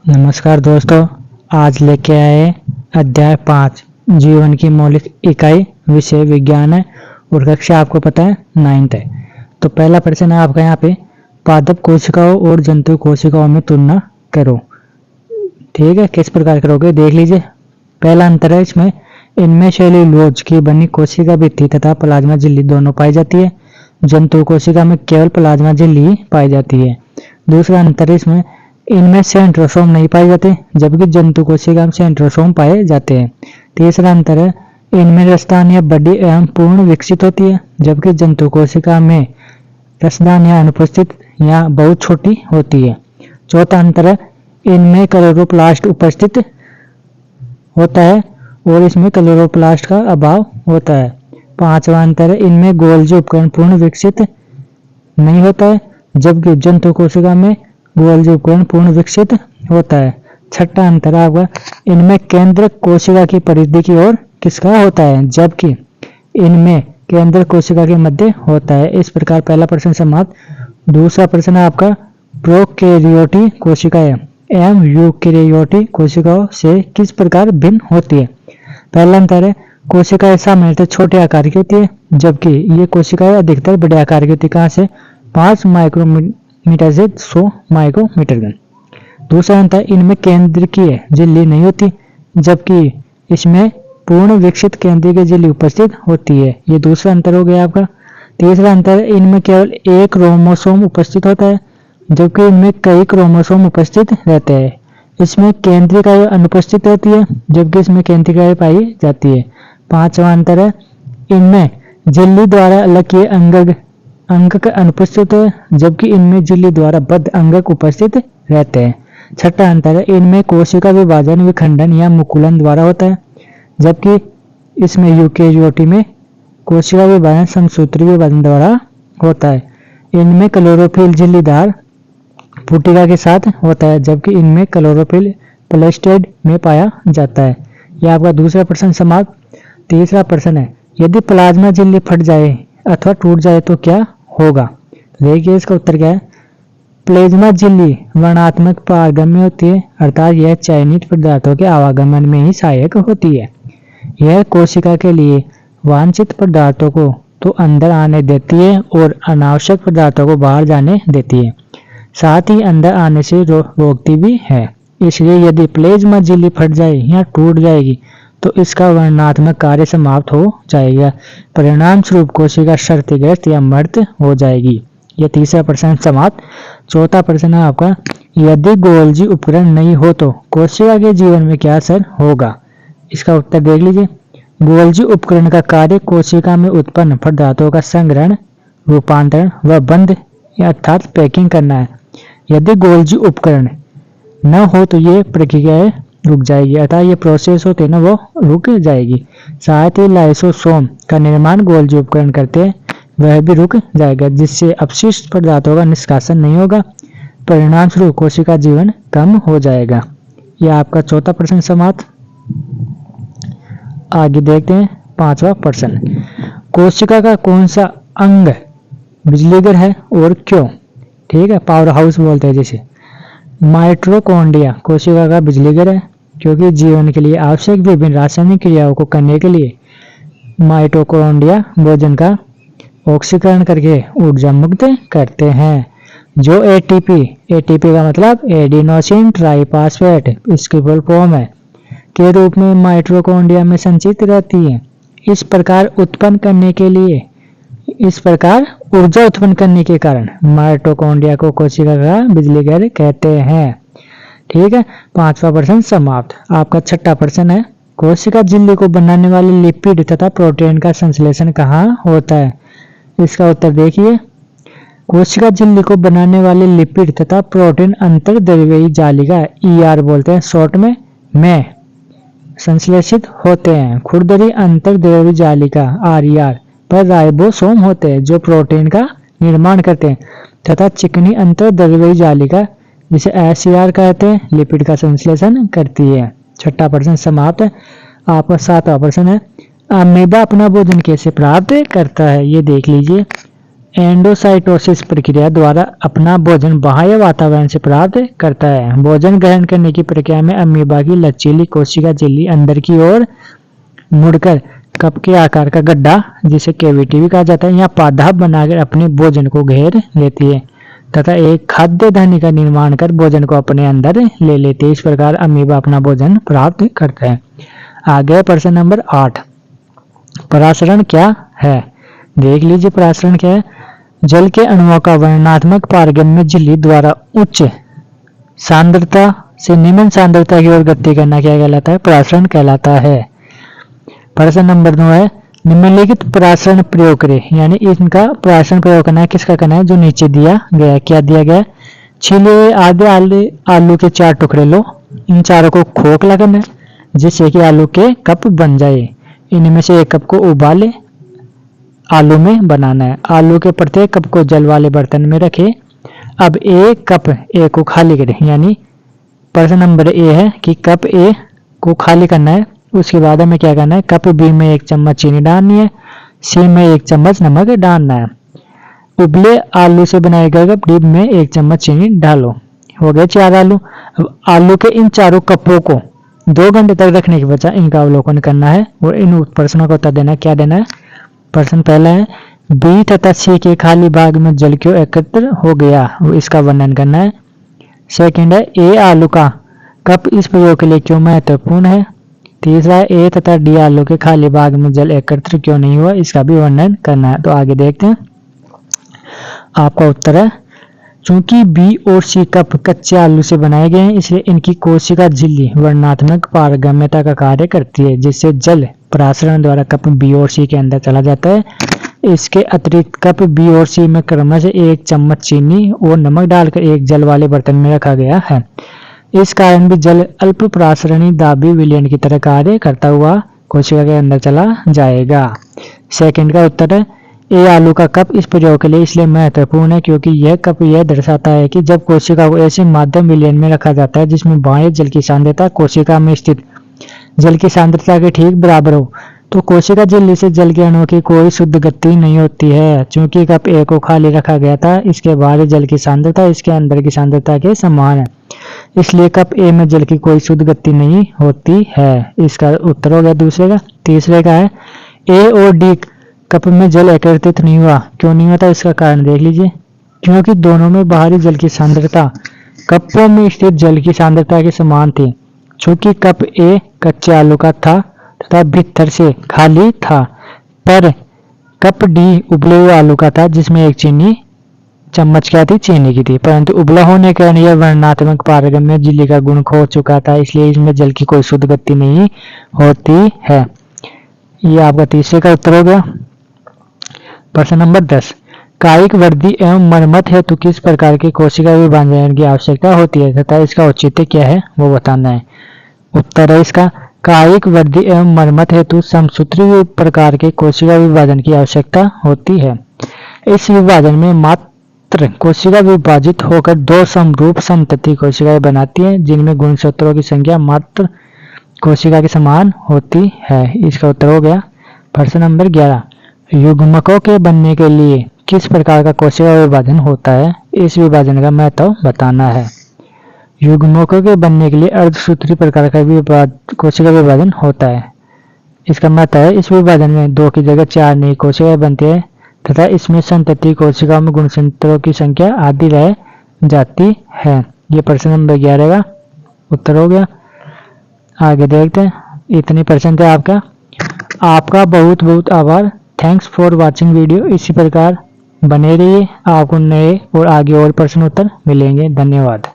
नमस्कार दोस्तों, आज लेके आए अध्याय 5 जीवन की मौलिक इकाई विषय विज्ञान है और कक्षा आपको पता है 9th है। तो पहला प्रश्न है आपका यहाँ पे, पादप कोशिकाओं और जंतु कोशिकाओं में तुलना करो। ठीक है, किस प्रकार करोगे देख लीजिए। पहला अंतर है इसमें, इनमें सेल्यूलोज की बनी कोशिका भित्ति तथा प्लाज्मा झिल्ली दोनों पाई जाती है, जंतु कोशिका में केवल प्लाज्मा झिल्ली पाई जाती है। दूसरा अंतर है इसमें, इनमें सेंट्रोसोम नहीं पाए जाते जबकि जंतु कोशिका में सेंट्रोसोम पाए जाते हैं। तीसरा अंतर है, इनमें रसदानियां बड़ी एवं पूर्ण विकसित होती है जबकि जंतु कोशिका में रसदानियां अनुपस्थित या बहुत छोटी होती है। चौथा अंतर है, इनमें क्लोरोप्लास्ट उपस्थित होता है और इसमें क्लोरोप्लास्ट का अभाव होता है। पांचवा अंतर है, इनमें गोल्जी उपकरण पूर्ण विकसित नहीं होता है जबकि जंतु कोशिका में गोल्जी उपकरण पूर्ण विकसित होता है। छठा अंतर आपका, इनमें केंद्र कोशिका की परिधि की ओर किसका होता है जबकि इनमें केंद्र कोशिका के मध्य होता है। इस प्रकार पहला प्रश्न समाप्त। दूसरा प्रश्न है आपका, प्रोकैरियोटी कोशिकाएं एवं यूकैरियोटी कोशिकाओं से किस प्रकार भिन्न होती है। पहला अंतर है, कोशिकाएं सामान्यतः छोटे आकार की होती है जबकि ये कोशिकाएं अधिकतर बड़े आकार की होती है। कहाँ से? 5 माइक्रोमीटर से 100 माइक्रोमीटर गन। दूसरा अंतर, इनमें केंद्रीय झिल्ली नहीं होती जबकि इसमें पूर्ण विकसित केंद्रीय झिल्ली उपस्थित होती है। ये दूसरा अंतर हो गया आपका। तीसरा अंतर, इनमें केवल एक क्रोमोसोम उपस्थित होता है जबकि इनमें कई क्रोमोसोम उपस्थित रहते हैं। इसमें केंद्रीय अनुपस्थित होती है जबकि इसमें केंद्रीय पाई जाती है। पांचवा अंतर है, इनमें झिल्ली द्वारा अलग किए अंगक अनुपस्थित है जबकि इनमें झिल्ली द्वारा बद्ध अंगक उपस्थित रहते हैं। छठा अंतर है, इनमें कोशिका विभाजन विखंडन या मुकुलन द्वारा होता है जबकि इसमें यूकैरियोटी में कोशिका विभाजन समसूत्री विभाजन द्वारा होता है। इनमें क्लोरोफिल झिल्लीदार पुटिका के साथ होता है जबकि इनमें क्लोरोफिल प्लेस्टेड में पाया जाता है। यह आपका दूसरा प्रश्न समाप्त। तीसरा प्रश्न है, यदि प्लाज्मा झिल्ली फट जाए अथवा टूट जाए तो क्या होगा। देखिए इसका उत्तर क्या है। प्लाज्मा झिल्ली वर्णात्मक पारगम्य होती है अर्थात यह चयनित पदार्थों के आवागमन में ही सहायक होती है। यह कोशिका के लिए वांछित पदार्थों को तो अंदर आने देती है और अनावश्यक पदार्थों को बाहर जाने देती है, साथ ही अंदर आने से रोकती भी है। इसलिए यदि प्लाज्मा झिल्ली फट जाए या टूट जाएगी तो इसका वर्णनात्मक कार्य समाप्त हो जाएगा। परिणाम स्वरूप कोशिका क्षतिग्रस्त या मृत हो जाएगी। यह तीसरा प्रश्न समाप्त। चौथा प्रश्न है आपका, यदि गोल्जी उपकरण नहीं हो तो कोशिका के जीवन में क्या असर होगा। इसका उत्तर देख लीजिए। गोल्जी उपकरण का कार्य कोशिका में उत्पन्न पदार्थों का संग्रहण, रूपांतरण व बंध अर्थात पैकिंग करना है। यदि गोल्जी उपकरण न हो तो ये प्रक्रियाएं रुक जाएगी अर्थात ये प्रोसेस होते ना वो रुक जाएगी। साथ ही लाइसोसोम का निर्माण गोल्जी उपकरण करते हैं वह भी रुक जाएगा जिससे अपशिष्ट पदार्थों का निष्कासन नहीं होगा। परिणाम स्वरूप कोशिका जीवन कम हो जाएगा। यह आपका चौथा प्रश्न समाप्त। आगे देखते हैं पांचवा प्रश्न, कोशिका का कौन सा अंग बिजलीघर है और क्यों। ठीक है, पावर हाउस बोलते हैं जिसे। माइटोकॉन्ड्रिया कोशिका का बिजलीघर है क्योंकि जीवन के लिए आवश्यक विभिन्न रासायनिक क्रियाओं को करने के लिए माइटोकॉन्ड्रिया भोजन का ऑक्सीकरण करके ऊर्जा मुक्त करते हैं। जो एटीपी का मतलब एडिनोसिन ट्राइफॉस्फेट इसकी फुल फॉर्म है के रूप में माइटोकॉन्ड्रिया में संचित रहती है। इस प्रकार ऊर्जा उत्पन्न करने के कारण माइटोकॉन्ड्रिया को कोशिका का बिजलीघर कहते हैं। ठीक है, पांचवा प्रश्न समाप्त। आपका छठा प्रश्न है, कोशिका झिल्ली को बनाने वाले लिपिड तथा प्रोटीन का संश्लेषण कहाँ होता है। इसका उत्तर देखिए। कोशिका झिल्ली को बनाने वाले लिपिड तथा प्रोटीन अंतर्द्रव्यी जालिका ईआर बोलते हैं शॉर्ट में संश्लेषित होते हैं। खुरदरी अंतर्द्रव्यी जालिका आरईआर पर राइबोसोम होते हैं जो प्रोटीन का निर्माण करते हैं तथा चिकनी अंतर्द्रव्यी जालिका जिसे एसईआर कहते हैं लिपिड का संश्लेषण करती है। छठा प्रश्न समाप्त। आपका सातवां प्रश्न है, अमीबा अपना भोजन कैसे प्राप्त करता है। ये देख लीजिए। एंडोसाइटोसिस प्रक्रिया द्वारा अपना भोजन बाह्य वातावरण से प्राप्त करता है। भोजन ग्रहण करने की प्रक्रिया में अमीबा की लचीली कोशिका झिल्ली अंदर की ओर मुड़कर कप के आकार का गड्ढा, जिसे कैविटी भी कहा जाता है, या पादप बनाकर अपने भोजन को घेर लेती है तथा एक खाद्य धनी का निर्माण कर भोजन को अपने अंदर ले लेती है। इस प्रकार अमीबा अपना भोजन प्राप्त करता है। आगे प्रश्न नंबर 8, परासरण क्या है? देख लीजिए परासरण क्या है। जल के अणुओं का वर्णनात्मक पारगम्य झिल्ली द्वारा उच्च सांद्रता से निम्न सांद्रता की ओर गति करना क्या कहलाता है? परासरण कहलाता है। प्रश्न नंबर 9 है, निम्नलिखित परासरण प्रयोग करें, यानी इनका परासरण प्रयोग करना है, किसका करना है? जो नीचे दिया गया है। क्या दिया गया है? छीले हुए आधे आलू के 4 टुकड़े लो, इन चारों को खोखला करना है जिससे कि आलू के कप बन जाए। इनमें से एक कप को उबाले आलू में बनाना है। आलू के प्रत्येक कप को जल वाले बर्तन में रखें। अब एक कप ए को खाली करें, यानी प्रश्न नंबर ए है कि कप ए को खाली करना है। उसके बाद हमें क्या करना है? कप बी में 1 चम्मच चीनी डालनी है, सी में 1 चम्मच नमक डालना है। उबले आलू से बनाए गए कप डी में 1 चम्मच चीनी डालो। हो गए 4 आलू। अब आलू के इन चारों कपों को 2 घंटे तक रखने के बजाय इनका अवलोकन करना है और इन प्रश्नों का उत्तर देना है। क्या देना है? प्रश्न पहला है, बी तथा सी के खाली भाग में जल क्यों एकत्र हो गया, इसका वर्णन करना है। सेकंड है, ए आलू का कप इस प्रयोग के लिए क्यों महत्वपूर्ण है। तीसरा है, ए तथा डी आलू के खाली भाग में जल एकत्र क्यों नहीं हुआ, इसका भी वर्णन करना है। तो आगे देखते हैं। आपका उत्तर है, चूंकि बी और सी कप कच्चे आलू से बनाए गए हैं, इसलिए इनकी कोशिका झिल्ली वर्णनात्मक पारगम्यता का कार्य करती है, जिससे जल परासरण द्वारा कप बी और सी के अंदर चला जाता है। इसके अतिरिक्त कप बी और सी में क्रमशः 1 चम्मच चीनी और नमक डालकर एक जल वाले बर्तन में रखा गया है। इस कारण भी जल अल्प परासरणी दाबी विलयन की तरह कार्य करता हुआ कोशिका के अंदर चला जाएगा। सेकंड का उत्तर है, ए आलू का कप इस प्रयोग के लिए इसलिए महत्वपूर्ण है क्योंकि यह कप यह दर्शाता है कि जब कोशिका को ऐसे माध्यम विलयन में रखा जाता है जिसमें बाह्य जल की सांद्रता कोशिका में स्थित जल की सांद्रता के ठीक बराबर हो, तो कोशिका झिल्ली से जल के अणुओं की कोई शुद्ध गति नहीं होती है। चूंकि कप ए को खाली रखा गया था, इसके बाहरी जल की सांद्रता इसके अंदर की सांद्रता के समान है, इसलिए कप ए में जल की कोई शुद्ध गति नहीं होती है। इसका उत्तर हो गया दूसरे का। तीसरे का है, ए और डी कप में जल एकत्रित नहीं हुआ। क्यों नहीं होता, इसका कारण देख लीजिए। क्योंकि दोनों में बाहरी जल की सांद्रता कपों में स्थित जल की सांद्रता के समान थी। चूंकि कप ए कच्चे आलू का था तथा भीतर से खाली था, पर कप डी उबले हुए आलू का था जिसमें 1 चम्मच क्या थी? चीनी की थी, परंतु उबला होने के कारण यह वर्णनात्मक पारगम्य झिल्ली का गुण खो चुका था, इसलिए इसमें जल की कोई शुद्ध गति नहीं होती है। यह आपका तीसरे का उत्तर हो गया। प्रश्न नंबर 10, कायिक वृद्धि एवं मरम्मत हेतु किस प्रकार के कोशिका विभाजन की आवश्यकता होती है तथा इसका औचित्य क्या है वो बताना है। उत्तर है इसका, कायिक वृद्धि एवं मरम्मत हेतु समसूत्री प्रकार के कोशिका विभाजन की आवश्यकता होती है। इस विभाजन में मात्र कोशिका विभाजित होकर 2 समरूप समतती कोशिकाएं बनाती हैं, जिनमें गुणसूत्रों की संख्या मात्र कोशिका के समान होती है। इसका उत्तर हो गया। प्रश्न नंबर 11, युग्मकों के बनने के लिए किस प्रकार का कोशिका विभाजन होता है, इस विभाजन का महत्व बताना है। युग्मकों के बनने के लिए अर्धसूत्री प्रकार का कोशिका विभाजन होता है। इसका महत्व है, इस विभाजन में 2 की जगह 4 नई कोशिकाएं बनती है तथा इसमें संतति कोशिकाओं में गुणसूत्रों की संख्या आधी रह जाती है। ये प्रश्न नंबर 11 का उत्तर हो गया। आगे देखते हैं। इतनी प्रश्न थे आपका। आपका बहुत बहुत आभार। Thanks for watching video. इसी प्रकार बने रहिए, आपको नए और आगे और प्रश्न उत्तर मिलेंगे। धन्यवाद।